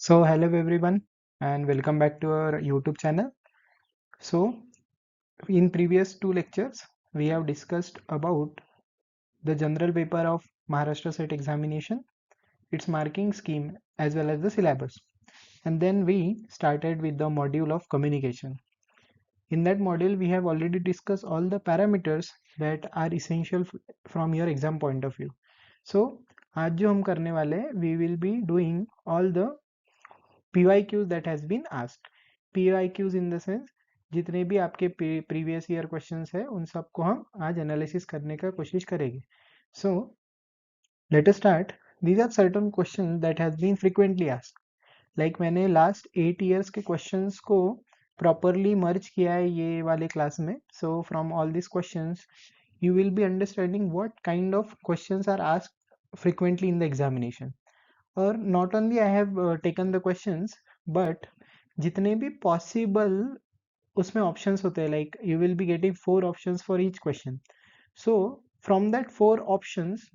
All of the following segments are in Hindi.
So hello everyone and welcome back to our YouTube channel. So in previous two lectures we have discussed about the general paper of Maharashtra State examination, its marking scheme as well as the syllabus. And then we started with the module of communication. In that module we have already discussed all the parameters that are essential from your exam point of view. So आज जो हम करने वाले हैं, we will be doing all the PYQs that has been asked. PYQs in the sense जितने भी आपके प्रीवियस ईयर क्वेश्चंस है उन सबको हम आज एनालिसिस करने का कोशिश करेंगे. So let us start. These are certain question that has been frequently asked. Like मैंने लास्ट 8 ईयर्स के क्वेश्चंस को प्रॉपरली मर्ज किया है ये वाले क्लास में. So from all this questions you will be understanding what kind of questions are asked frequently in the examination. और not only I have taken the questions but जितने भी possible उसमें options होते हैं, like you will be getting 4 options for each question. So from that 4 options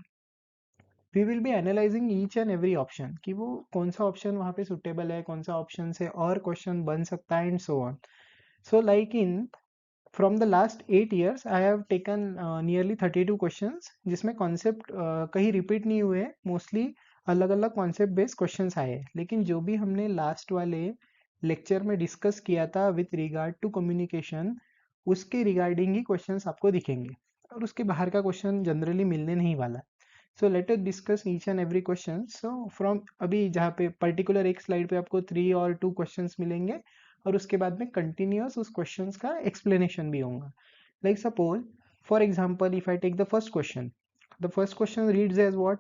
we will be analyzing each and every option कि वो कौन सा option वहाँ पे suitable है, कौन सा option से और question बन सकता है and so on. So like in from the last 8 years I have taken nearly 32 questions जिसमें concept कहीं repeat नहीं हुए, mostly अलग अलग concept based questions आए हैं. लेकिन जो भी हमने last वाले lecture में discuss किया था with regard to communication उसके regarding ही questions आपको दिखेंगे और उसके बाहर का question generally मिलने नहीं वाला. So let us discuss each and every question. So from अभी जहाँ पे particular एक slide पे आपको 3 और 2 questions मिलेंगे और उसके बाद में कंटिन्यूअस उस क्वेश्चंस का एक्सप्लेनेशन भी होगा. Like suppose for example if I take the first question reads as what,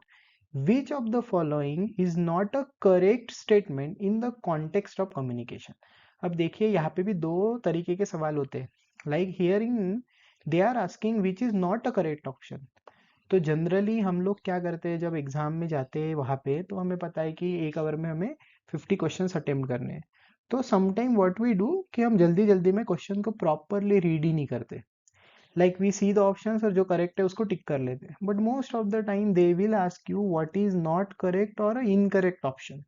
which of the following is not a correct statement in the context of communication. अब देखिए यहाँ पे भी दो तरीके के सवाल होते हैं. Like here in they are asking which is not a correct option. तो जनरली हम लोग क्या करते हैं जब एग्जाम में जाते हैं वहाँ पे, तो हमें पता है कि एक आवर में हमें 50 क्वेश्चन अटेम्प्ट करने हैं. तो समटाइम व्हाट वी डू कि हम जल्दी जल्दी में क्वेश्चन को प्रॉपरली रीड ही नहीं करते. Like we see the options और जो करेक्ट है उसको टिक कर लेते हैं. But most of the time they will ask you what is not correct और incorrect option.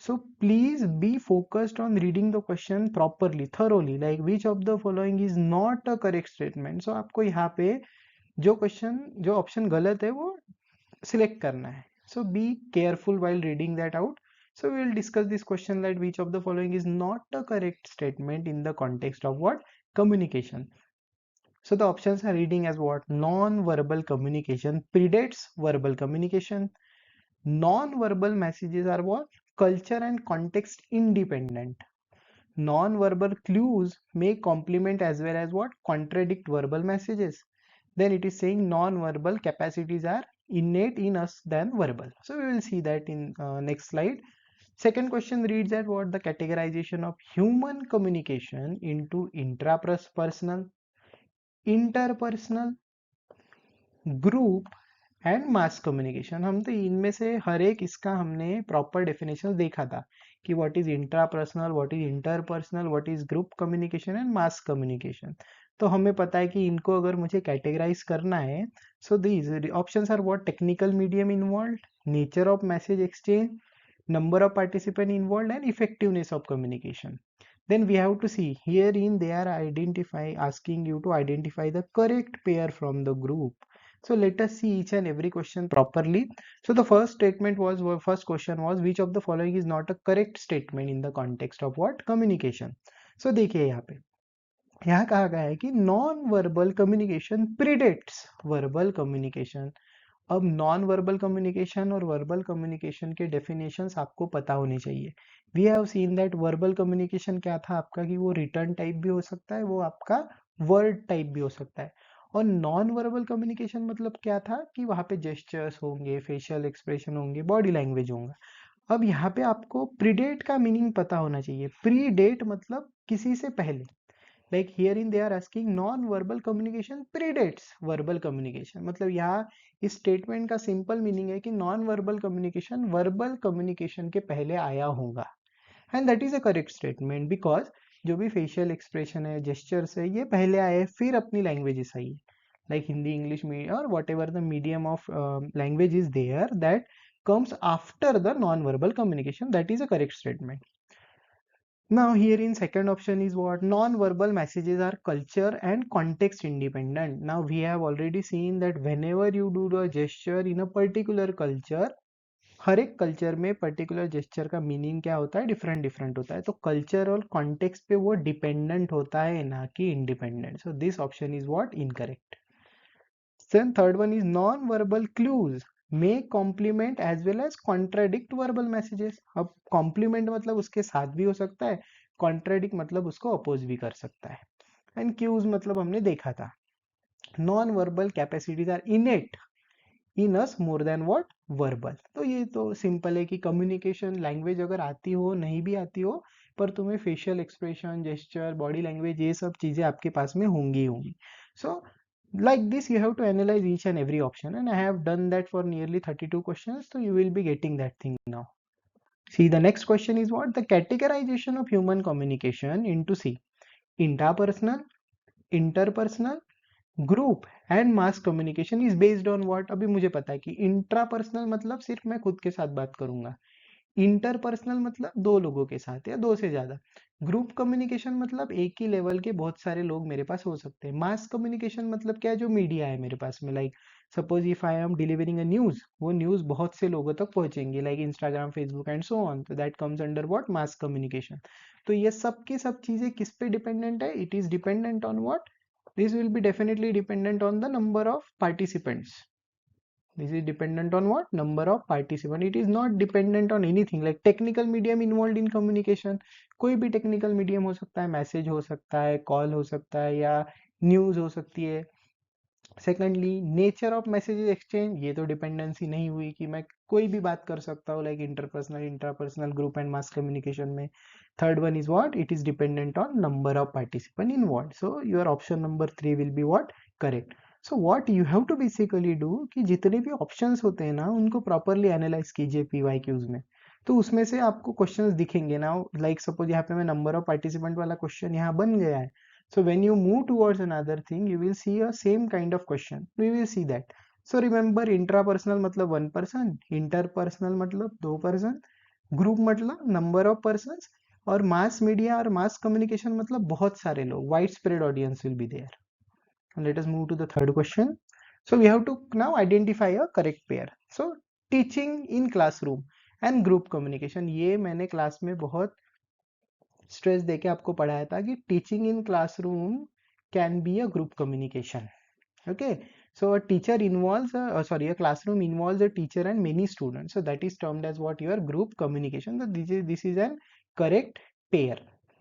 So please be focused on reading the question properly, thoroughly. Like which of the following is not a correct statement. So आपको यहाँ पे जो ऑप्शन गलत है वो सिलेक्ट करना है. So be careful while reading that out. So we will discuss this question that which of the following is not a correct statement in the context of what? Communication. So the options are reading as what? Non-verbal communication predates verbal communication. Non-verbal messages are what? Culture and context independent. Non-verbal clues may complement as well as what? Contradict verbal messages. Then it is saying non-verbal capacities are innate in us than verbal. So we will see that in next slide. Second question reads at what? The categorization of human communication into intrapersonal, interpersonal, group and mass communication. हम तो इनमें से हर एक इसका हमने प्रॉपर डेफिनेशन देखा था कि what is intrapersonal, what is interpersonal, what is group communication and mass communication. तो हमें पता है कि इनको अगर मुझे कैटेगराइज करना है, so these options are what? Technical medium involved, nature of message exchange, number of participant involved and effectiveness of communication. Then we have to see herein they are asking you to identify the correct pair from the group. So let us see each and every question properly. So the first question was which of the following is not a correct statement in the context of what? Communication. So देखिए यहाँ कहा गया है कि non verbal communication predates verbal communication. अब नॉन वर्बल कम्युनिकेशन और वर्बल कम्युनिकेशन के डेफिनेशंस आपको पता होने चाहिए. We have seen that verbal communication क्या था आपका कि वो रिटर्न टाइप भी हो सकता है, वो आपका वर्ड टाइप भी हो सकता है. और नॉन वर्बल कम्युनिकेशन मतलब क्या था कि वहाँ पे जेस्चर्स होंगे, फेशियल एक्सप्रेशन होंगे, बॉडी लैंग्वेज होंगे. अब यहाँ पे आपको प्रीडेट का मीनिंग पता होना चाहिए. प्रीडेट मतलब किसी से पहले. Like here in they are asking non verbal communication predates verbal communication. मतलब यहाँ इस स्टेटमेंट का सिंपल मीनिंग है कि non verbal communication verbal communication के पहले आया होगा. And that is a correct statement because जो भी फेशियल एक्सप्रेशन है, जेस्चर्स है, ये पहले आए फिर अपनी लैंग्वेजेस आई. लाइक हिंदी, इंग्लिश और whatever the medium of language is there, that comes after the non-verbal communication. That is a correct statement. Now here in second option is what? Non-verbal messages are culture and context independent. Now we have already seen that whenever you do the gesture in a particular culture, हर एक कल्चर में पर्टिकुलर जेस्चर का मीनिंग क्या होता है, डिफरेंट डिफरेंट होता है. तो कल्चर और कॉन्टेक्स्ट पे वो डिपेंडेंट होता है, ना कि independent. So this option is what? Incorrect. Then third one is non-verbal clues may complement as well as contradict verbal messages. अब complement मतलब उसके साथ भी हो सकता है, contradict मतलब उसको oppose भी कर सकता है. And cues मतलब हमने देखा था. Non-verbal capacities are innate in us more than what? Verbal. तो ये तो सिंपल है कि कम्युनिकेशन लैंग्वेज अगर आती हो नहीं भी आती हो, पर तुम्हें facial expression, gesture, body language, ये सब चीजें आपके पास में होंगी होंगी. सो like this you have to analyze each and every option, and I have done that for nearly 32 questions, so you will be getting that thing now. See, the next question is what? The categorization of human communication into C: intrapersonal, interpersonal, group and mass communication is based on what? अभी मुझे पता है कि इंट्रापर्सनल मतलब सिर्फ मैं खुद के साथ बात करूंगा, इंटरपर्सनल मतलब दो लोगों के साथ या दो से ज्यादा, ग्रुप कम्युनिकेशन मतलब एक ही लेवल के बहुत सारे लोग मेरे पास हो सकते हैं, मास कम्युनिकेशन मतलब क्या है? जो मीडिया है मेरे पास में, like suppose if I am delivering a news, वो न्यूज बहुत से लोगों तक पहुंचेंगे, like Instagram, Facebook and so on. तो that comes under what? Mass communication. तो ये सब की सब चीजें किस पे डिपेंडेंट है? It is dependent on what? This will be definitely dependent on the number of participants. This is dependent on what? Number of participants. It is not dependent on anything like technical medium involved in communication. कोई भी technical medium हो सकता है, मैसेज हो सकता है, कॉल हो सकता है, या न्यूज हो सकती है. Secondly, nature of messages exchange, ये तो डिपेंडेंसी नहीं हुई कि मैं कोई भी बात कर सकता हूँ, like interpersonal, intrapersonal, group and mass communication में. Third one is what? It is dependent on number of participant involved. So your option number 3 will be what? Correct. So what you have to basically do कि जितने भी ऑप्शंस होते हैं ना, उनको प्रॉपरली एनालाइज कीजिए पीवाईक्यूज में. तो उसमें से आपको क्वेश्चंस दिखेंगे ना, लाइक सपोज यहाँ पे मैं नंबर ऑफ पार्टिसिपेंट वाला क्वेश्चन यहाँ बन गया है. So when you move towards another thing, you will see a same kind of question. We will see that. So remember, intrapersonal मतलब one person, interpersonal मतलब दो person, group मतलब number of persons, और mass media और mass communication मतलब बहुत सारे लोग, widespread audience will be there. And let us move to the third question. So we have to now identify a correct pair. So teaching in classroom and group communication, ये मैंने क्लास में बहुत स्ट्रेस देके आपको पढ़ाया था कि teaching in classroom can be a group communication. Okay, so a teacher involves a classroom involves a teacher and many students, so that is termed as what? Your group communication. So this is an correct pair.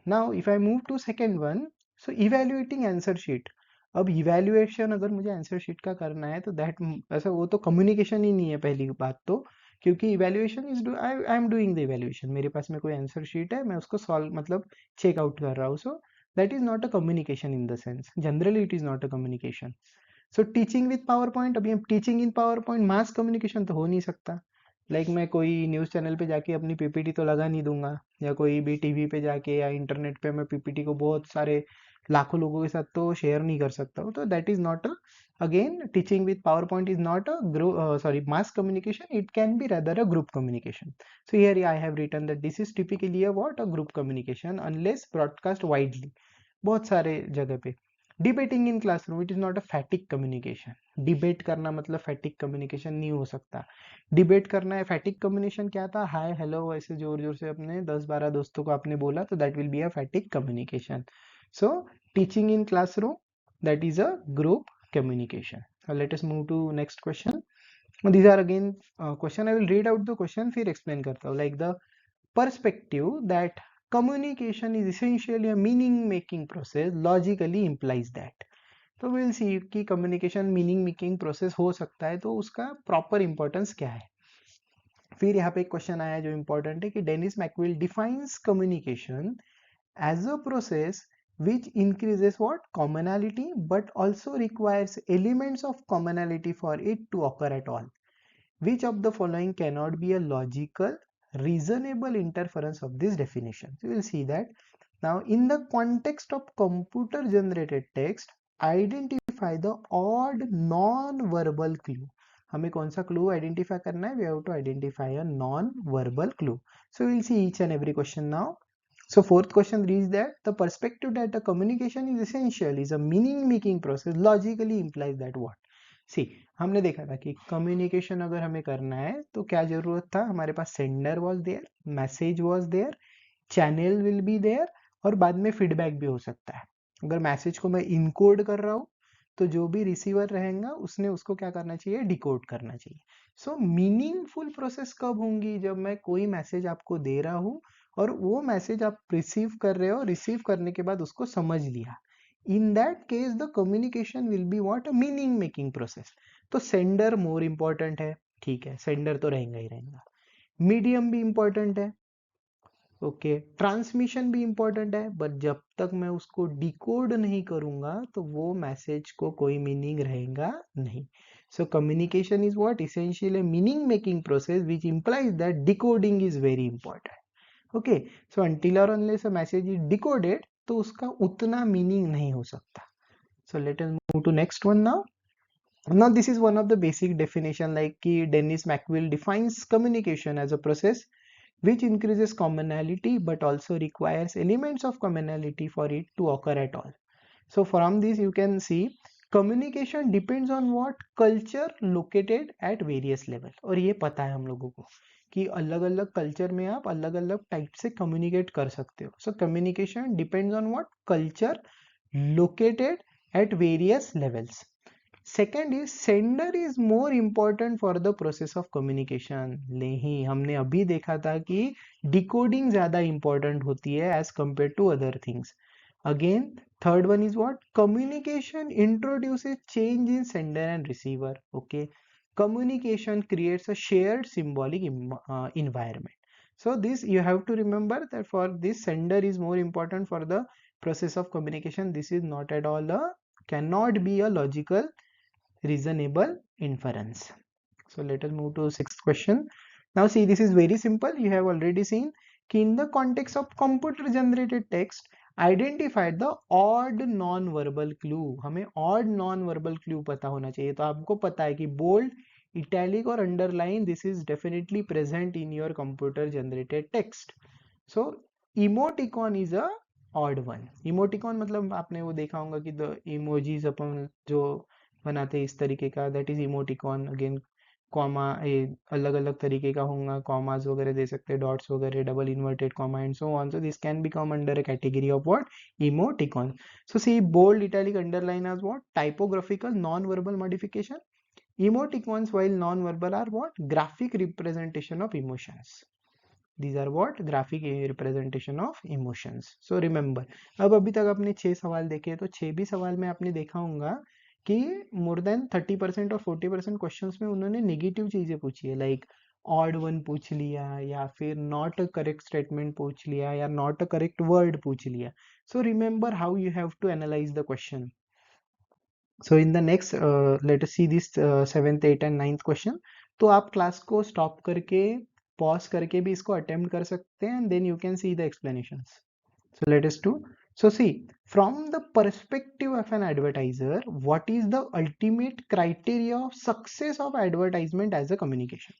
Now if I move to second one, so evaluating answer sheet. अब इवेल्युएशन अगर मुझे आंसर शीट का करना है तो दैट ऐसा वो तो कम्युनिकेशन ही नहीं है पहली बात तो, क्योंकि evaluation is I am doing the evaluation, मेरे पास में कोई आंसर शीट है, मैं उसको सॉल्व मतलब चेक आउट कर रहा हूँ. So that is not a communication in the sense, generally it is not a communication. So teaching with power point, अभी हम teaching in power point mass communication तो हो नहीं सकता. लाइक मैं कोई न्यूज़ चैनल पे जाके अपनी पीपीटी तो लगा नहीं दूंगा, या कोई भी टीवी पे जाके या इंटरनेट पे मैं पीपीटी को बहुत सारे लाखों लोगों के साथ तो शेयर नहीं कर सकता हूँ. तो that is not a, again teaching with power point is not a mass communication, it can be rather a group communication. So here I have written that this is typically a what? A group communication unless broadcast widely. बहुत सारे जगह पे. Debating in classroom, it is not a phatic communication. Debate करना मतलब फैटिक कम्युनिकेशन नहीं हो सकता. डिबेट करना है, फैटिक कम्युनिकेशन क्या था? हाय हेलो ऐसे जोर जोर से अपने 10-12 दोस्तों को आपने बोला, तो that will be a phatic communication. So teaching in classroom, that is a group communication. Let us move to next question. these are again question. I will read out the question फिर explain करता हूँ. like the perspective that communication is essentially a meaning making process logically implies that. तो we'll see कि communication meaning making process हो सकता है, तो उसका proper importance क्या है. फिर यहाँ पे एक क्वेश्चन आया जो important है कि Dennis McQuail defines communication as a process which increases what? Commonality, but also requires elements of commonality for it to occur at all. Which of the following cannot be a logical, reasonable inference of this definition? So we will see that. Now, in the context of computer-generated text, identify the odd non-verbal clue. हमें कौन सा क्लू आइडेंटिफाई करना है? We have to identify a non verbal clue. So we will see each and every question now. So fourth question reads that the perspective that a communication is essential is a meaning making process logically implies that what? See, हमने देखा था कि communication अगर हमें करना है तो क्या जरूरत था? हमारे पास sender was there, message was there, channel will be there और बाद में feedback भी हो सकता है. अगर मैसेज को मैं इनकोड कर रहा हूँ तो जो भी रिसीवर रहेगा उसने उसको क्या करना चाहिए? डिकोड करना चाहिए. सो मीनिंगफुल प्रोसेस कब होंगी? जब मैं कोई मैसेज आपको दे रहा हूँ और वो मैसेज आप रिसीव कर रहे हो, रिसीव करने के बाद उसको समझ लिया. In that case the communication will be what? A meaning making process. तो सेंडर मोर इम्पोर्टेंट है, ठीक है, सेंडर तो रहेगा ही रहेगा. मीडियम भी इम्पोर्टेंट है, ओके, ट्रांसमिशन भी इम्पोर्टेंट है, बट जब तक मैं उसको डिकोड नहीं करूंगा तो वो मैसेज को कोई मीनिंग रहेगा नहीं. So communication is what? Essentially meaning making process which implies that decoding is very important. Okay, so until or unless a message is decoded तो उसका उतना मीनिंग नहीं हो सकता. So let us move to next one now. Now this is one of the basic definition, like कि Dennis McWill defines communication as a process which increases commonality but also requires elements of commonality for it to occur at all. So from this you can see communication depends on what? Culture located at various level. और ये पता है हम लोगों को कि अलग अलग कल्चर में आप अलग अलग टाइप से कम्युनिकेट कर सकते हो. So communication depends on what? Culture located at various levels. Second is sender is more important for the process of communication. नहीं, हमने अभी देखा था कि डिकोडिंग ज्यादा इंपॉर्टेंट होती है as compare to other things. Again third one is what? Communication introduces change in sender and receiver. Okay, communication creates a shared symbolic environment. So this you have to remember that for this sender is more important for the process of communication. This is not at all a, cannot be a logical reasonable inference. So let us move to sixth question. Now see, this is very simple. You have already seen in the context of computer generated text, identify the odd non-verbal clue. हमें odd non-verbal clue पता होना चाहिए. तो आपको पता है कि bold, italic और underline, this is definitely present in your computer generated text. So emoticon is a odd one. Emoticon मतलब आपने वो देखा होगा कि the emojis अपन जो बनाते हैं इस तरीके का, that is emoticon. Again comma, ये अलग अलग तरीके का होगा, कॉमास वगैरह दे सकते हैं, डॉट्स वगैरह, double inverted comma and so on. So this can become under a category of what? Emoticon. So see bold, italic, underline are what? Typographical non verbal modification. Emoticons while non-verbal are what? Graphic representation of emotions. These are what? Graphic representation of emotions. So remember, अब अभी तक आपने 6 सवाल देखे, तो 6 भी सवाल में आपने देखा होगा कि मोर देन 30% और 40% क्वेश्चंस में उन्होंने नेगेटिव चीजें पूछी है, लाइक ऑड वन पूछ लिया, या फिर नॉट अ करेक्ट स्टेटमेंट पूछ लिया, या नॉट अ करेक्ट वर्ड पूछ लिया. So remember how you have to analyse the question. So in the next let us see this 7th 8th and 9th question. तो आप क्लास को स्टॉप करके, पॉज करके भी इसको अटेम्प्ट कर सकते हैं, and then you can see the explanations. So let us do. So see, from the perspective of an advertiser, what is the ultimate criteria of success of advertisement as a communication?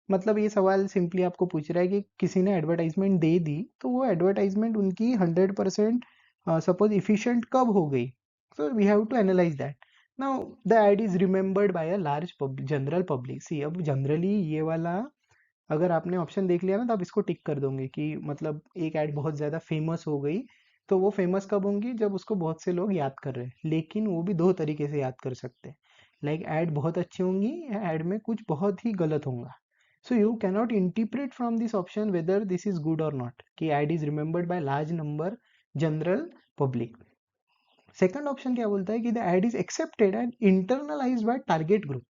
मतलब ये सवाल सिंपली आपको पूछ रहा है कि किसी ने एडवर्टाइजमेंट दे दी, तो वो एडवर्टाइजमेंट उनकी 100% सपोज इफिशिएंट कब हो गई. So we have to analyze that. Now the ad is remembered by a large general public. See, अब जनरली ये वाला अगर आपने ऑप्शन देख लिया ना, तो आप इसको टिक कर दोगे कि मतलब एक ऐड बहुत ज़्यादा फेमस हो गई, तो वो फेमस कब होंगी? जब उसको बहुत से लोग याद कर रहे हैं. लेकिन वो भी दो तरीके से याद कर सकते हैं, लाइक ऐड बहुत अच्छी होंगी या ऐड में कुछ बहुत ही गलत होगा. So you cannot interpret from this option whether this is good और नॉट, कि ad is remembered by large number general public. Second option क्या बोलता है कि the ad is accepted and internalised by target group.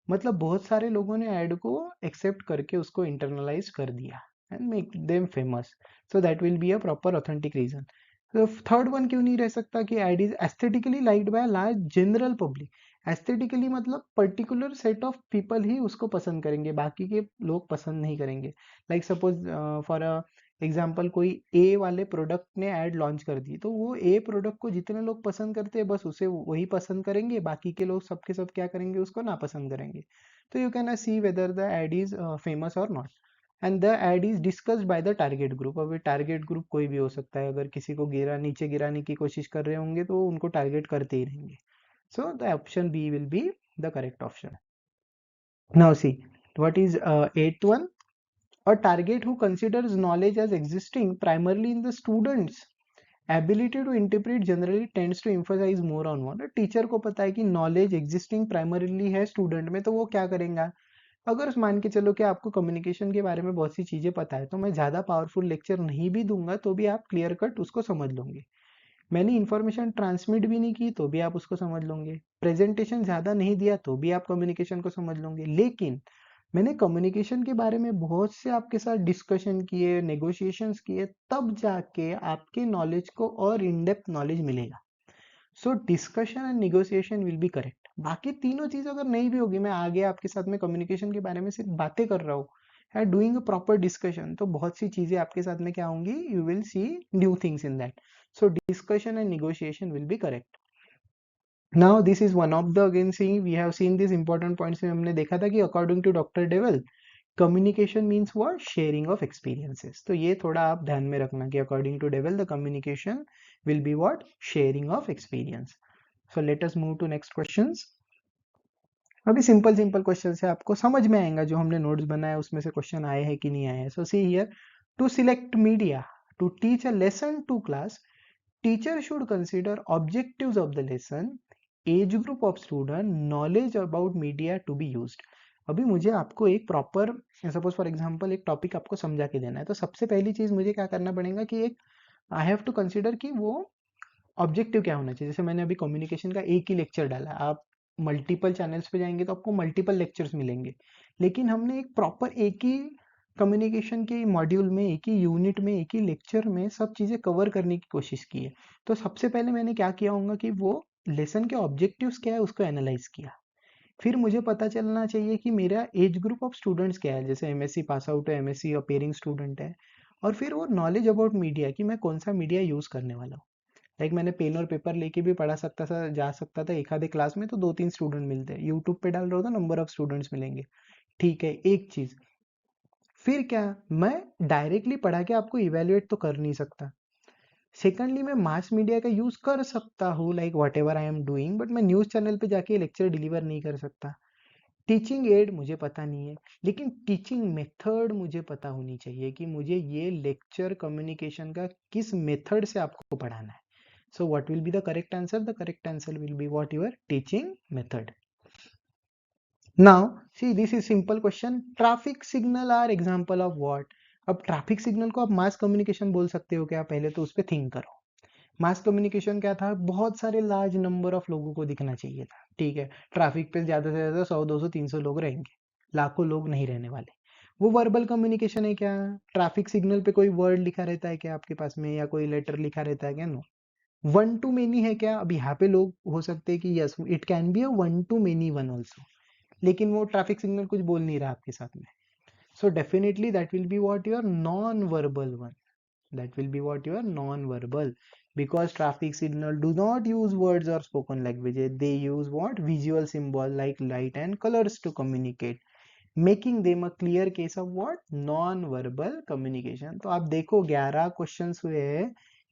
मतलब बहुत सारे लोगों ने ऐड को एक्सेप्ट करके उसको इंटरनलाइज कर दिया and make them famous. So that will be a proper authentic reason. तो थर्ड वन क्यों नहीं रह सकता कि ad is aesthetically liked by large general public? Aesthetically मतलब पर्टिकुलर सेट ऑफ पीपल ही उसको पसंद करेंगे, बाकी के लोग पसंद नहीं करेंगे। Like suppose for a example, कोई ए वाले प्रोडक्ट ने ऐड लॉन्च कर दी, तो वो ए प्रोडक्ट को जितने लोग पसंद करते हैं बस उसे वही पसंद करेंगे, बाकी के लोग सबके सब क्या करेंगे, उसको ना पसंद करेंगे। तो you can see whether the ad is famous और not, and the ad is discussed by the target group. अब टारगेट ग्रुप कोई भी हो सकता है, अगर किसी को नीचे गिराने की कोशिश कर रहे होंगे तो उनको टारगेट करते ही रहेंगे। So the option B will be the correct option. Now see, what is eighth one? A target who considers knowledge as existing primarily in the students ability to interpret generally tends to emphasize more on one. Teacher को पता है कि नॉलेज एग्जिस्टिंग प्राइमरीली है स्टूडेंट में, तो वो क्या करेंगे, अगर उस मान के चलो कि आपको कम्युनिकेशन के बारे में बहुत सी चीजें पता है, तो मैं ज्यादा पावरफुल लेक्चर नहीं भी दूंगा तो भी आप क्लियर कट उसको समझ लोगे। मैंने इन्फॉर्मेशन ट्रांसमिट भी नहीं की तो भी आप उसको समझ लोगे। प्रेजेंटेशन ज़्यादा नहीं दिया तो भी आप कम्युनिकेशन को समझ लोगे। लेकिन मैंने कम्युनिकेशन के बारे में बहुत से आपके साथ डिस्कशन किए, नेगोशिएशंस किए, तब जाके आपके नॉलेज को और इन डेप्थ नॉलेज मिलेगा। So discussion and negotiation will be correct. बाकी तीनों चीज अगर नहीं भी होगी, मैं आगे आपके साथ में कम्युनिकेशन के बारे में सिर्फ बातें कर रहा हूँ, है डूइंग अ प्रॉपर डिस्कशन, तो बहुत सी चीजें आपके साथ में क्या होंगी, you will see new things in that. So discussion and negotiation will be correct. Now this is one of the, again see we have seen this important points में हमने देखा था कि according to doctor Dale communication means what, sharing of experiences. तो ये थोड़ा आप ध्यान में रखना कि according to Dale the communication will be what, sharing of experience. So let us move to next questions. अभी सिंपल सिंपल क्वेश्चन है, आपको समझ में आएगा जो हमने नोट्स बनाया उसमें से क्वेश्चन आए हैं कि नहीं आए हैं। So see here, to select media to teach a lesson to class, teacher should consider objectives of the lesson, age group of student, knowledge about media to be used. अभी मुझे आपको एक प्रॉपर, सपोज फॉर एग्जांपल एक टॉपिक आपको समझा के देना है, तो सबसे पहली चीज मुझे क्या करना पड़ेगा कि एक आई हैव टू कंसिडर कि वो ऑब्जेक्टिव क्या होना चाहिए। जैसे मैंने अभी कम्युनिकेशन का एक ही लेक्चर डाला, आप मल्टीपल चैनल्स पे जाएंगे तो आपको मल्टीपल लेक्चर्स मिलेंगे, लेकिन हमने एक प्रॉपर एक ही कम्युनिकेशन के मॉड्यूल में, एक ही यूनिट में, एक ही लेक्चर में सब चीज़ें कवर करने की कोशिश की है। तो सबसे पहले मैंने क्या किया होगा कि वो लेसन के ऑब्जेक्टिव्स क्या है उसको एनालाइज किया। फिर मुझे पता चलना चाहिए कि मेरा एज ग्रुप ऑफ स्टूडेंट्स क्या है, जैसे एमएससी पास आउट है, एमएससी अपेयरिंग स्टूडेंट है। और फिर वो नॉलेज अबाउट मीडिया कि मैं कौन सा मीडिया यूज़ करने वाला हूँ। लाइक मैंने पेन और पेपर लेके भी पढ़ा सकता था, जा सकता था एक आधे क्लास में, तो 2-3 स्टूडेंट मिलते हैं, यूट्यूब पे डाल रहा होता नंबर ऑफ स्टूडेंट्स मिलेंगे। ठीक है, एक चीज। फिर क्या, मैं डायरेक्टली पढ़ा के आपको इवेल्युएट तो कर नहीं सकता। सेकेंडली, मैं मास मीडिया का यूज कर सकता हूँ like what ever I am doing, but मैं न्यूज चैनल पे जाके लेक्चर डिलीवर नहीं कर सकता। टीचिंग एड मुझे पता नहीं है, लेकिन टीचिंग मेथड मुझे पता होनी चाहिए कि मुझे ये लेक्चर कम्युनिकेशन का किस मेथड से आपको पढ़ाना है। So what will be the correct answer? The correct answer will be what, your teaching method. Now see, this is simple question. Traffic signal are example of what? अब ट्रैफिक सिग्नल को आप मास कम्युनिकेशन बोल सकते हो क्या? पहले तो उस पर थिंक करो। मास कम्युनिकेशन क्या था? बहुत सारे लार्ज नंबर ऑफ लोगों को दिखना चाहिए था। ठीक है, ट्रैफिक पे ज्यादा से ज्यादा 100 200 300 लोग रहेंगे, लाखों लोग नहीं रहने वाले। वो वर्बल कम्युनिकेशन है क्या? ट्रैफिक सिग्नल पे कोई वर्ड लिखा रहता है क्या आपके पास में, या कोई लेटर लिखा रहता है क्या? नो। वन टू मेनी है क्या? अब यहाँ पे लोग हो सकते हैं कि yes, it can be a one two many one also, लेकिन वो ट्रैफिक सिग्नल कुछ बोल नहीं रहा आपके साथ में। So definitely that will be what, your non verbal one. That will be what, your non-verbal, because traffic signal do not use words or spoken languages. They use what, visual symbol like light and colors to communicate, making them a clear case of what, non-verbal communication. तो आप देखो 11 क्वेश्चंस हुए हैं,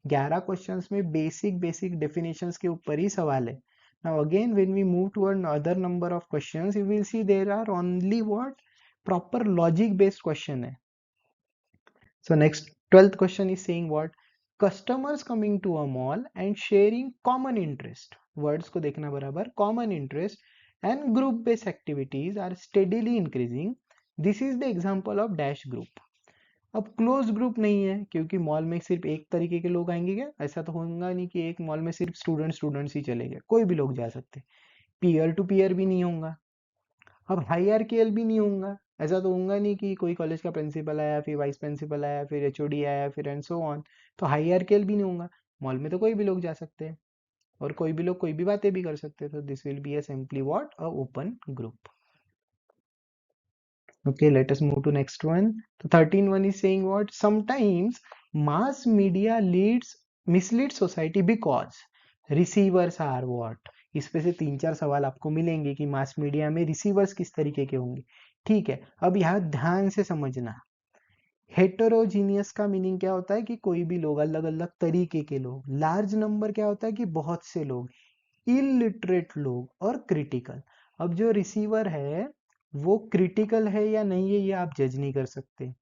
11 क्वेश्चंस में बेसिक बेसिक डेफिनेशंस के ऊपर ही सवाल है। Now again when we move to another number of questions, you will see there are only what, proper logic based question है। So next 12th question is saying what, customers coming to a mall and sharing common interest, words को देखना बराबर, common interest and group based activities are steadily increasing. This is the example of dash group. अब क्लोज ग्रुप नहीं है क्योंकि मॉल में सिर्फ एक तरीके के लोग आएंगे क्या? ऐसा तो होगा नहीं कि एक मॉल में सिर्फ स्टूडेंट्स ही चले गए, कोई भी लोग जा सकते। पीयर टू पीयर भी नहीं होगा। अब हायरार्कियल भी नहीं होगा, ऐसा तो होगा नहीं कि कोई कॉलेज का प्रिंसिपल आया, फिर वाइस प्रिंसिपल आया, फिर एचओडी आया, फिर एंड सो ऑन। तो हायरार्कियल भी नहीं होगा, मॉल में तो कोई भी लोग जा सकते हैं। और कोई भी लोग कोई भी बातें भी कर सकते हैं, तो this will be a simply what, a open group. Okay, let us move to next one. So 13 is saying what? Sometimes mass media misleads society because receivers are what? इस पे से 3-4 सवाल आपको मिलेंगे कि मास मीडिया में रिसीवर्स किस तरीके के होंगे. ठीक है, अब यहाँ ध्यान से समझना. हेटेरोजीनियस का मीनिंग क्या होता है कि कोई भी लोग, अलग अलग तरीके के लोग. लार्ज नंबर क्या होता है कि बहुत से लोग. इलिटरेट लोग. और क्रिटिकल. अब जो रिसीवर है वो क्रिटिकल है या नहीं है ये आप जज नहीं कर सकते.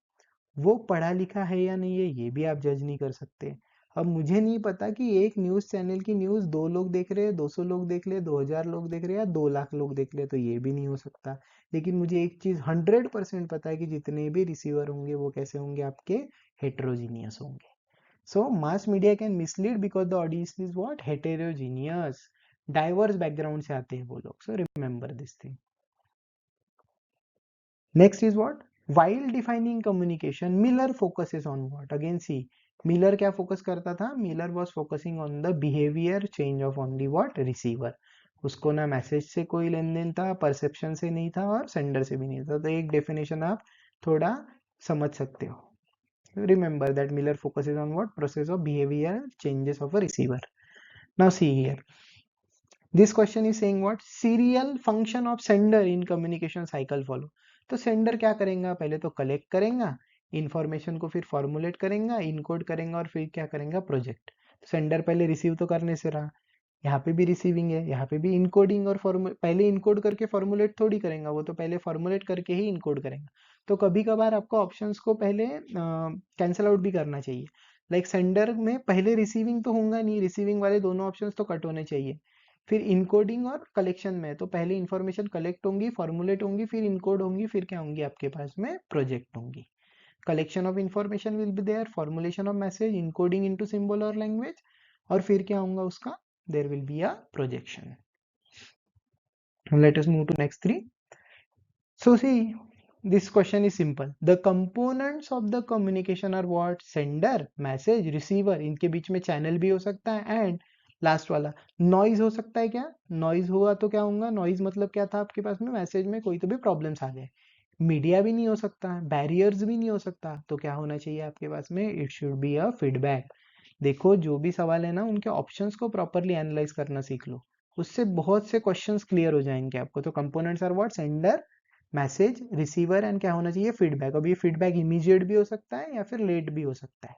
वो पढ़ा लिखा है या नहीं है ये भी आप जज नहीं कर सकते. अब मुझे नहीं पता कि एक न्यूज़ चैनल की न्यूज़ 2 लोग देख रहे हैं, 200 लोग देख रहे हैं, 2000 लोग देख रहे हैं या 2 लाख लोग देख रहे हैं, तो ये भी नहीं हो सकता. लेकिन मुझे एक चीज़ 100% पता है कि जितने भी रिसीवर होंगे वो कैसे होंगे, आपके हेटेरोजीनियस होंगे. So mass media can mislead because the audience is what? Heterogeneous. Diverse background से आते हैं वो लोग. So remember this thing. Next is what? While defining communication, Miller focuses on what? Again see, Miller क्या focus करता था? Miller was focusing on the behavior change of only what? Receiver. उसको ना मैसेज से कोई लेन देन था, परसेप्शन से नहीं था और सेंडर से भी नहीं था. तो एक डेफिनेशन आप थोड़ा समझ सकते हो. Remember that Miller focuses on what? Process of behavioral changes of a receiver. Now see here. This question is saying what? Serial function of sender in communication cycle follow. तो सेंडर क्या करेगा? पहले तो कलेक्ट करेगा इंफॉर्मेशन को, फिर फॉर्मुलेट करेगा, इनकोड करेगा और फिर क्या करेगा? प्रोजेक्ट. सेंडर पहले रिसीव तो करने से रहा, यहाँ पे भी रिसीविंग है, यहाँ पे भी इनकोडिंग और पहले इनकोड करके फॉर्मुलेट थोड़ी करेगा, वो तो पहले फॉर्मुलेट करके ही इनकोड करेगा. तो कभी कभार आपको ऑप्शंस को पहले कैंसिल आउट भी करना चाहिए. लाइक सेंडर में पहले रिसीविंग तो होगा नहीं, रिसीविंग वाले दोनों ऑप्शंस तो कट होने चाहिए. फिर इनकोडिंग और कलेक्शन में तो पहले इन्फॉर्मेशन कलेक्ट होंगी, फॉर्मुलेट होंगी, फिर इनकोड होंगी, फिर क्या होंगी आपके पास में? प्रोजेक्ट होंगी. Collection of information will be there, formulation of message, encoding into symbol और लैंग्वेज, और फिर क्या होगा उसका? There will be a projection. Let us move to next 3. So see, this question is simple. The components of the communication are what? Sender, message, receiver. इनके बीच में channel भी हो सकता है, and लास्ट वाला नॉइज हो सकता है. क्या नॉइज हुआ तो क्या होगा? नॉइज मतलब क्या था आपके पास में? मैसेज में कोई तो भी प्रॉब्लम्स आ गए. मीडिया भी नहीं हो सकता, बैरियर्स भी नहीं हो सकता, तो क्या होना चाहिए आपके पास में? It should be a feedback. देखो जो भी सवाल है ना, उनके ऑप्शंस को प्रॉपरली एनालाइज करना सीख लो, उससे बहुत से क्वेश्चंस क्लियर हो जाएंगे आपको. तो components are what? Sender, message, receiver and क्या होना चाहिए? फीडबैक. अब ये फीडबैक इमीडिएट भी हो सकता है या फिर लेट भी हो सकता है.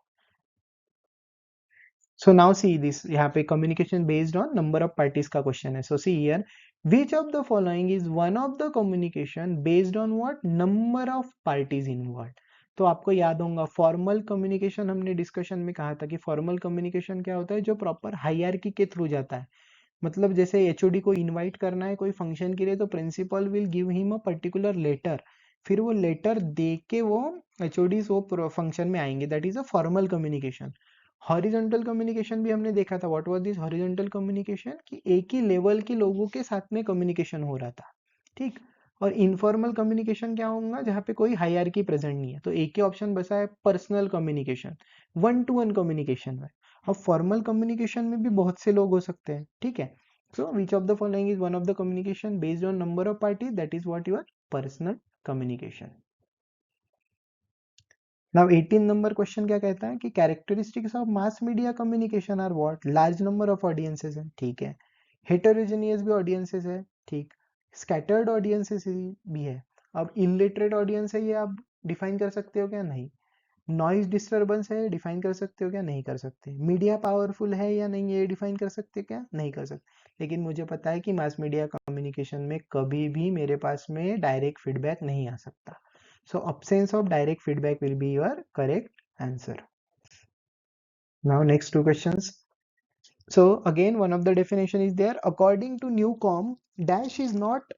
So now see this, यहाँ पे communication based on number of parties का question है. So see here, which of the following is one of the communication based on what? Number of parties involved. तो आपको याद होगा फॉर्मल कम्युनिकेशन हमने डिस्कशन में कहा था कि फॉर्मल कम्युनिकेशन क्या होता है? जो प्रॉपर हायरार्की के थ्रू जाता है. मतलब जैसे एचओडी को इनवाइट करना है कोई फंक्शन के लिए, तो principal will give him a particular letter, फिर वो लेटर दे के वो एचओडी वो फंक्शन में आएंगे. That is a formal communication. Horizontal communication भी हमने देखा था. What was this horizontal communication? कि एक ही लेवल के लोगों के साथ में कम्युनिकेशन हो रहा था. ठीक. और इनफॉर्मल कम्युनिकेशन क्या होगा? जहाँ पे कोई हायरार्की प्रेजेंट नहीं है. तो एक ही ऑप्शन बचा है personal communication, one two one communication में. अब फॉर्मल कम्युनिकेशन में भी बहुत से लोग हो सकते हैं. ठीक है. So which of the following is one of the communication based on number of parties? That is what your personal communication. Now 18 number question क्या कहता है कि characteristics of mass media communication are what? Large number of audiences है. ठीक है. हेटेरोजेनियस भी ऑडियंसेस है. ठीक. स्कैटर्ड ऑडियंसेस भी है. अब इलिटरेट ऑडियंस है, ये आप डिफाइन कर सकते हो क्या? नहीं. नॉइज डिस्टरबेंस है, डिफाइन कर सकते हो क्या? नहीं कर सकते. मीडिया पावरफुल है या नहीं, ये डिफाइन कर सकते क्या? नहीं कर सकते. लेकिन मुझे पता है कि मास मीडिया कम्युनिकेशन में कभी भी मेरे पास में डायरेक्ट फीडबैक नहीं आ सकता. So absence of direct feedback will be your correct answer. Now next two questions. So again one of the definition is there. According to Newcomb, dash is not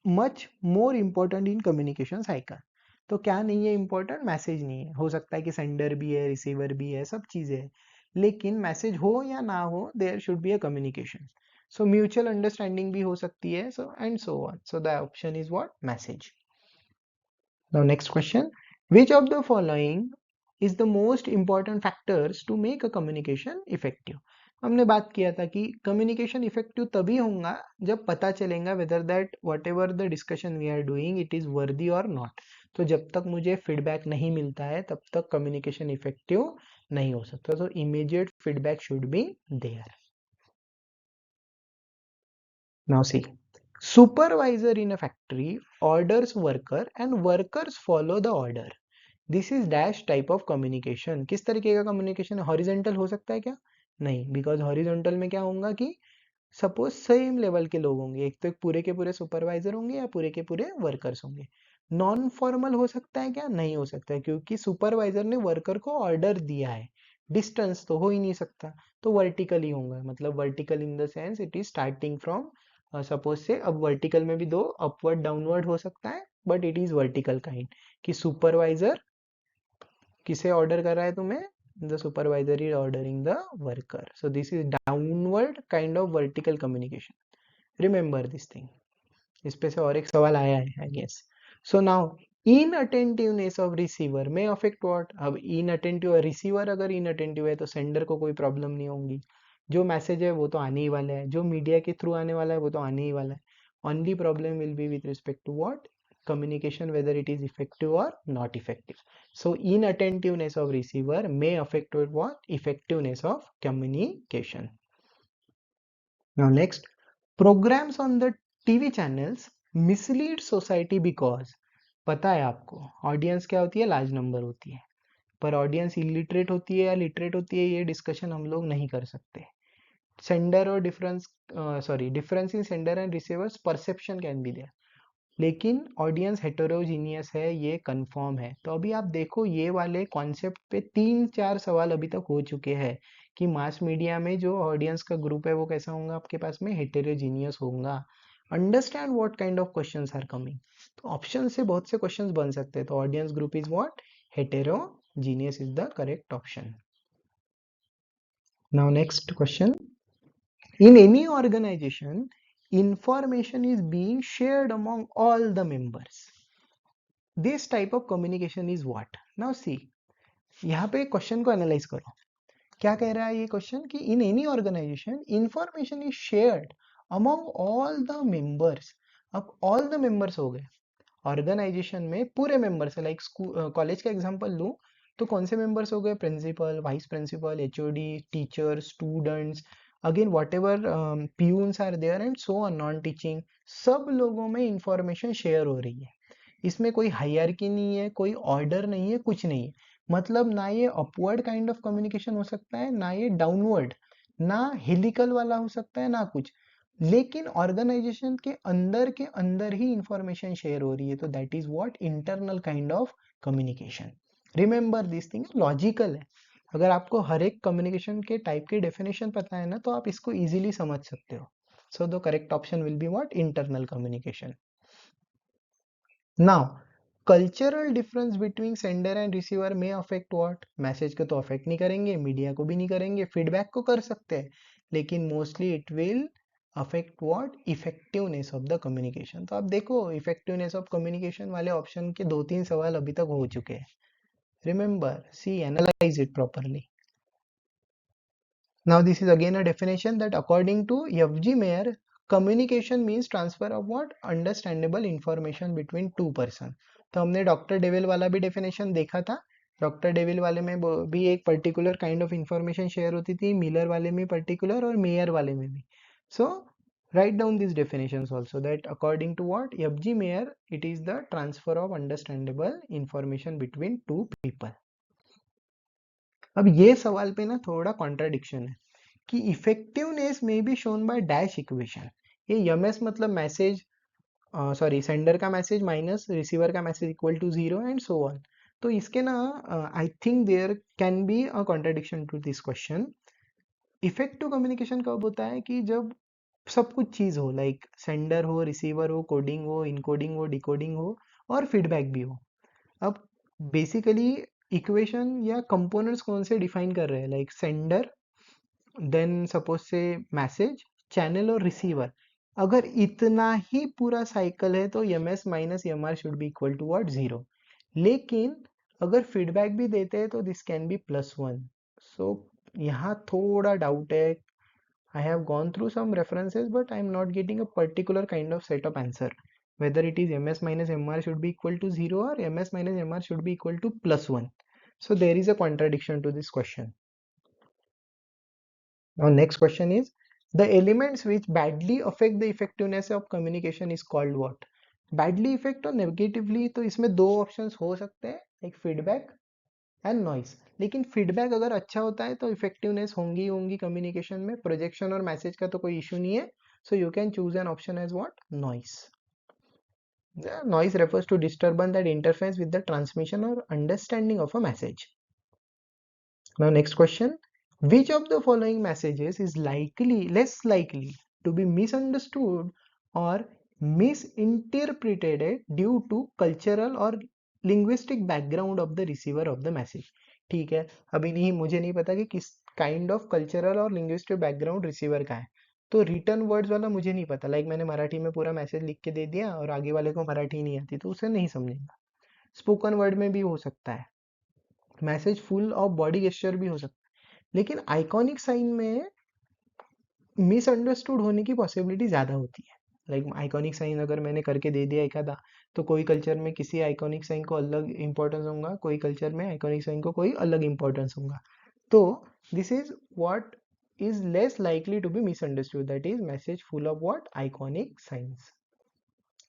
much more important in communication cycle. तो क्या नहीं है important? मैसेज नहीं है. हो सकता है कि सेंडर भी है, रिसीवर भी है, सब चीजें है, लेकिन मैसेज हो या ना हो, there should be a communication. So mutual understanding भी हो सकती है. So and so on. So the option is what? Message. Now next question, which of the following is the most important factors to make a communication effective? हमने बात किया था कि कम्युनिकेशन इफेक्टिव तभी होगा जब पता चलेगा whether that whatever the discussion we are doing it is worthy और नॉट। तो जब तक मुझे फीडबैक नहीं मिलता है तब तक कम्युनिकेशन इफेक्टिव नहीं हो सकता। तो immediate feedback should be there. Now see, supervisor in a factory orders worker and workers follow the order. This is dash type of communication. किस तरीके का कम्युनिकेशन? हॉरिजेंटल हो सकता है क्या? नहीं, बिकॉज हॉरिजेंटल में क्या होगा कि सपोज सेम लेवल के लोग होंगे, एक तो एक पूरे के पूरे सुपरवाइजर होंगे या पूरे के पूरे वर्कर्स होंगे। नॉन फॉर्मल हो सकता है क्या? नहीं हो सकता है, क्योंकि सुपरवाइजर ने वर्कर को ऑर्डर दिया है। डिस्टेंस तो हो ही नहीं सकता, तो वर्टिकली होगा। मतलब vertical in the sense it is starting from, suppose से अब वर्टिकल में भी दो अपवर्ड डाउनवर्ड हो सकता है, but it is vertical kind कि सुपरवाइजर किसे ऑर्डर कर रहा है तुम्हें? The supervisor is ordering the worker. So this is downward kind of vertical communication. Remember this thing. इस पे से और एक सवाल आया है I guess. So now inattentiveness of receiver में अफेक्ट व्हाट? अब इनअटेंटिव रिसीवर अगर इनअटेंटिव है तो सेंडर को कोई प्रॉब्लम नहीं होगी। जो मैसेज है वो तो आने ही वाला है, जो मीडिया के थ्रू आने वाला है वो तो आने ही वाला है। Only problem will be with respect to what? communication, whether it is effective or not effective. So inattentiveness of receiver may affect what? Effectiveness of communication. Now next, programs on the TV channels mislead society because, पता है आपको ऑडियंस क्या होती है? लार्ज नंबर होती है, पर ऑडियंस इलिटरेट होती है या लिटरेट होती है ये डिस्कशन हम लोग नहीं कर सकते। सेंडर और difference in sender and receiver's perception can be there, लेकिन ऑडियंस हेटेरोजीनियस है ये कंफर्म है। तो अभी आप देखो ये वाले कॉन्सेप्ट पे 3-4 सवाल अभी तक हो चुके हैं कि मास मीडिया में जो ऑडियंस का ग्रुप है वो कैसा होगा? आपके पास में हेटेरोजीनियस होगा। Understand what kind of questions are coming. तो ऑप्शन से बहुत से क्वेश्चंस बन सकते हैं। तो audience group is what? Heterogeneous is the correct option. Now next question, in any organization information is being shared among all the members. This type of communication is what? Now see, यहाँ पे क्वेश्चन को एनालाइज करो। क्या कह रहा है ये क्वेश्चन कि in any organization information is shared among all the members. अब ऑल द मेंबर्स हो गए ऑर्गेनाइजेशन में, पूरे मेंबर्स है। लाइक स्कूल कॉलेज का एग्जांपल लूँ तो कौन से मेंबर्स हो गए? Principal, vice principal, HOD, teacher, students, again whatever peons are there and so on, non teaching, सब लोगों में इंफॉर्मेशन शेयर हो रही है। इसमें कोई हायरार्की नहीं है, कोई ऑर्डर नहीं है, कुछ नहीं है। मतलब ना ये अपवर्ड काइंड ऑफ कम्युनिकेशन हो सकता है, ना ये डाउनवर्ड, ना हेलिकल वाला हो सकता है, ना कुछ। लेकिन ऑर्गेनाइजेशन के अंदर ही इंफॉर्मेशन शेयर हो रही है, तो that is what? Internal kind of communication. Remember this thing, logical है। अगर आपको हर एक कम्युनिकेशन के टाइप के डेफिनेशन पता है ना तो आप इसको इजीली समझ सकते हो। So the correct option will be what? Internal communication. Now cultural difference between sender and receiver में अफेक्ट व्हाट? मैसेज को तो अफेक्ट नहीं करेंगे, मीडिया को भी नहीं करेंगे, फीडबैक को कर सकते हैं, लेकिन mostly it will affect what? Effectiveness of the communication. तो आप देखो इफेक्टिवनेस ऑफ कम्युनिकेशन वाले ऑप्शन के 2-3 सवाल अभी तक हो चुके हैं। Remember, see, analyse it properly. Now this is again a definition that according to F.G. Mayer, communication means transfer of what? Understandable information between two person. तो हमने डॉक्टर डेविल वाला भी डेफिनेशन देखा था। डॉक्टर डेविल वाले में भी एक particular kind of information share होती थी, मिलर वाले में पर्टिकुलर और मेयर वाले में भी। सो write down these definitions also, that according to what? F.G. Mayer, it is the transfer of understandable information between two people. अब ये सवाल पे ना थोड़ा कॉन्ट्राडिक्शन है कि इफेक्टिवनेस में be shown by dash equation. ये एमएस मतलब मैसेज, सेंडर का मैसेज माइनस रिसीवर का message equal to 0 and so on. तो इसके ना I think there can be a contradiction to this question. Effective communication कब होता है? कि जब सब कुछ चीज हो, लाइक सेंडर हो, रिसीवर हो, कोडिंग हो, इनकोडिंग हो, डिकोडिंग हो और फीडबैक भी हो। अब बेसिकली इक्वेशन या कंपोनेंट्स कौन से डिफाइन कर रहे हैं? Like sender, then suppose say message, channel और रिसीवर। अगर इतना ही पूरा साइकिल है तो M S minus M R should be equal to what? 0। लेकिन अगर फीडबैक भी देते हैं तो दिस कैन बी +1। सो यहाँ थोड़ा डाउट है I have gone through some references, but I am not getting a particular kind of set of answer. Whether it is ms minus mr should be equal to 0 or ms minus mr should be equal to plus 1. So there is a contradiction to this question. Now next question is, the elements which badly affect the effectiveness of communication is called what? Badly affect और negatively तो इसमें दो options हो सकते हैं, एक feedback एंड नॉइस. लेकिन फीडबैक अगर अच्छा होता है तो इफेक्टिवनेस होंगी होंगी कम्युनिकेशन में. प्रोजेक्शन और मैसेज का तो कोई इशू नहीं है. So you can choose an option as what? Noise. Noise refers to disturbance that interferes with the transmission or understanding of a message. Now next question, which of the following messages is less likely to be misunderstood or misinterpreted due to cultural or linguistic background of the receiver of the message? ठीक है, अभी नहीं, मुझे नहीं पता कि किस काइंड ऑफ कल्चरल और लिंग्विस्टिक बैकग्राउंड रिसीवर का है. तो रिटर्न वर्ड्स वाला मुझे नहीं पता. लाइक मैंने मराठी में पूरा मैसेज लिख के दे दिया और आगे वाले को मराठी नहीं आती तो उसे नहीं समझेगा. स्पोकन वर्ड में भी हो सकता है. Message full of body gesture भी हो सकता है. लेकिन आइकॉनिक साइन में मिसअंडरस्टूड होने की पॉसिबिलिटी ज़्यादा होती है. लाइक आइकॉनिक साइन अगर मैंने करके दे दिया एक आधा, तो कोई कल्चर में किसी आइकॉनिक साइन को अलग इंपॉर्टेंस होगा, कोई कल्चर में आइकॉनिक साइन को कोई अलग इंपॉर्टेंस होगा. तो this is what is less likely to be misunderstood, that is message full of what? Iconic signs.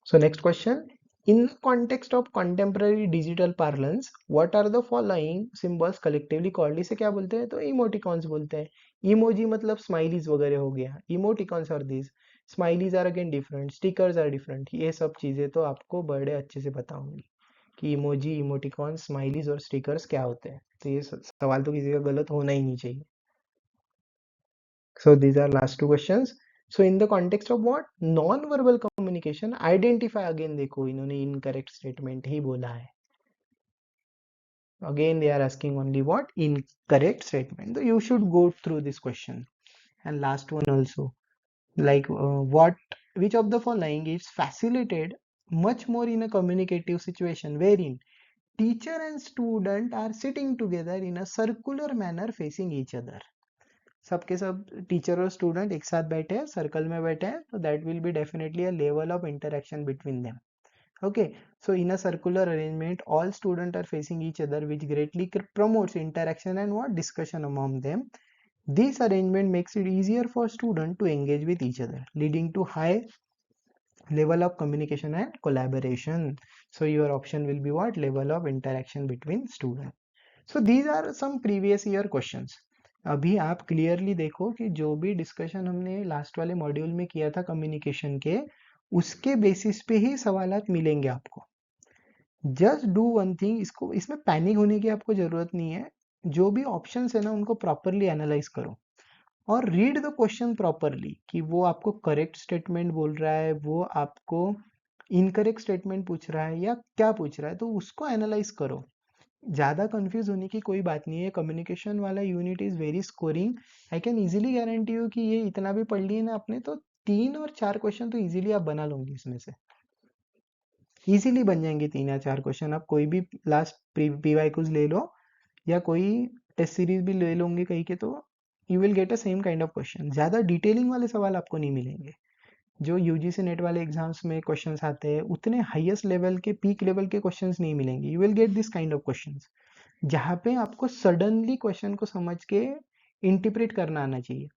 So next question, in the context of contemporary digital parlance, what are the following symbols collectively called? इसे क्या बोलते हैं? तो इमोटिकॉन्स बोलते हैं. इमोजी मतलब स्माइलीज वगैरह हो गया. इमोटिकॉन्स और this smileys are again different, stickers are different. ये सब चीजें तो आपको बड़े अच्छे से पता होंगी कि इमोजी, इमोटिकॉन्स, स्माइलीज और स्टिकर्स क्या होते हैं. तो ये सवाल तो किसी का गलत होना ही नहीं चाहिए. So these are last two questions. So in the context of what? Non-verbal communication, identify. Again देखो इन्होंने incorrect statement ही बोला है. Again they are asking only what? Incorrect statement. So you should go through this question. And last one also, like which of the following is facilitated much more in a communicative situation wherein teacher and student are sitting together in a circular manner facing each other. सबके सब टीचर और स्टूडेंट एक साथ बैठे हैं, सर्कल में बैठे हैं, तो that will be definitely a level of interaction between them. Okay, so in a circular arrangement, all students are facing each other, which greatly promotes interaction and what? Discussion among them. This arrangement makes it easier for students to engage with each other, leading to high level of communication and collaboration. So your option will be what? Level of interaction between students. So these are some previous year questions. अभी आप क्लियरली देखो कि जो भी डिस्कशन हमने लास्ट वाले मॉड्यूल में किया था कम्युनिकेशन के, उसके बेसिस पे ही सवालात मिलेंगे आपको. जस्ट डू वन थिंग, इसको इसमें पैनिक होने की आपको जरूरत नहीं है. जो भी ऑप्शंस है ना उनको प्रॉपरली एनालाइज करो और रीड द क्वेश्चन प्रॉपरली कि वो आपको करेक्ट स्टेटमेंट बोल रहा है, वो आपको इनकरेक्ट स्टेटमेंट पूछ रहा है या क्या पूछ रहा है, तो उसको एनालाइज करो. ज़्यादा कंफ्यूज होने की कोई बात नहीं है. कम्युनिकेशन वाला unit is very scoring. I can easily guarantee you कि ये इतना भी पढ़ लिए ना आपने तो 3 और 4 क्वेश्चन तो इजीली आप बना लोगे. इसमें से इजीली बन जाएंगे 3 या 4 क्वेश्चन. आप कोई भी लास्ट पीवाई क्यूज ले लो या कोई टेस्ट सीरीज भी ले लोगे कहीं के, तो you will get a same kind of question. ज़्यादा डिटेलिंग वाले सवाल आपको नहीं मिलेंगे. जो यूजीसी नेट वाले एग्जाम्स में क्वेश्चंस आते हैं उतने हाईएस्ट लेवल के, पीक लेवल के क्वेश्चंस नहीं मिलेंगे. You will get this kind of questions जहाँ पे आपको सडनली क्वेश्चन को समझ के इंटरप्रेट करना आना चाहिए.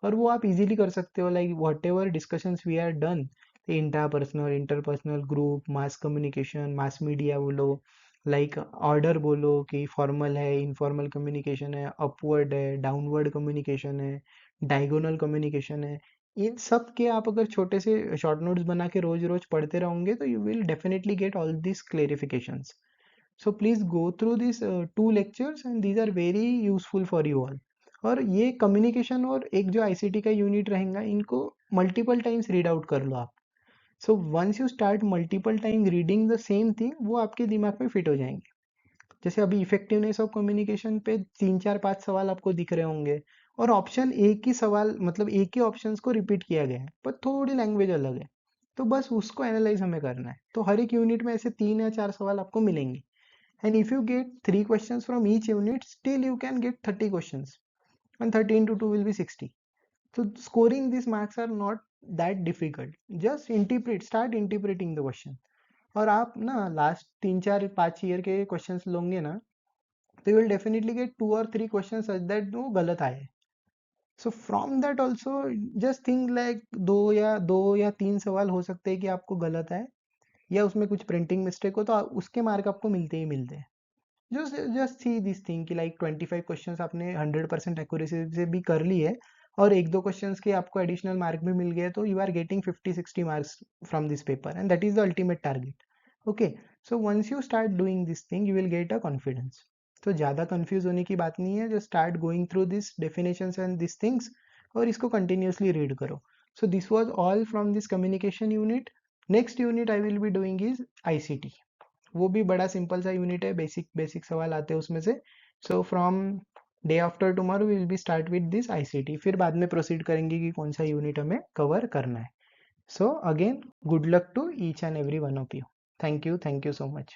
और वो आप इजीली कर सकते हो. Like whatever discussions we are done, interpersonal, interpersonal, group, mass communication, mass media बोलो, लाइक ऑर्डर बोलो कि फॉर्मल है, इनफॉर्मल कम्युनिकेशन है, अपवर्ड है, डाउनवर्ड कम्युनिकेशन है, डायगोनल कम्युनिकेशन है. इन सब के आप अगर छोटे से शॉर्ट नोट्स बना के रोज रोज पढ़ते रहोगे तो you will definitely get all this clarifications. So please go through these 2 lectures and these are very useful for you all. और ये कम्युनिकेशन और एक जो आईसीटी का यूनिट रहेगा इनको मल्टीपल टाइम्स रीड आउट कर लो आप. So once you start multiple time reading the same thing, वो आपके दिमाग में फिट हो जाएंगे. जैसे अभी इफेक्टिवनेस ऑफ कम्युनिकेशन पे 3 4 5 सवाल आपको दिख रहे होंगे और ऑप्शन एक ही सवाल, मतलब एक ही ऑप्शंस को रिपीट किया गया है पर थोड़ी लैंग्वेज अलग है. तो बस उसको एनालाइज हमें करना है. तो हर एक यूनिट में ऐसे 3 या 4 सवाल आपको मिलेंगे. And if you get 3 questions from each unit, still you can get 30 questions. And 30 into 2 will be 60. So scoring these marks are not that difficult. Just interpret, start interpreting the question. और आप ना लास्ट 3 4 5 ईयर के क्वेश्चंस लोगे ना, तो you will definitely gate 2 or 3 question such that वो गलत आए. So from that also just think like 2 या 3 सवाल हो सकते हैं कि आपको गलत आए, या उसमें कुछ प्रिंटिंग मिस्टेक हो, तो उसके मार्क आपको मिलते ही मिलते हैं. जस्ट सी दिस थिंग कि लाइक 25 क्वेश्चंस आपने 100% एक्यूरेसी से भी कर ली है, और 1 2 क्वेश्चंस के आपको एडिशनल मार्क भी मिल गए, तो you are getting 50 60 marks from this paper, and that is the ultimate target. Okay, so once you start doing this thing you will get a confidence. तो ज़्यादा कंफ्यूज होने की बात नहीं है, जो start going through this definitions and this things, और इसको कंटिन्यूसली रीड करो. So this was all from this communication unit. Next unit I will be doing is ICT. वो भी बड़ा सिंपल सा यूनिट है, बेसिक बेसिक सवाल आते हैं उसमें से. So from day after tomorrow will be start with this ICT, फिर बाद में प्रोसीड करेंगे कि कौन सा यूनिट हमें कवर करना है. So again good luck to each and every one of you. Thank you so much.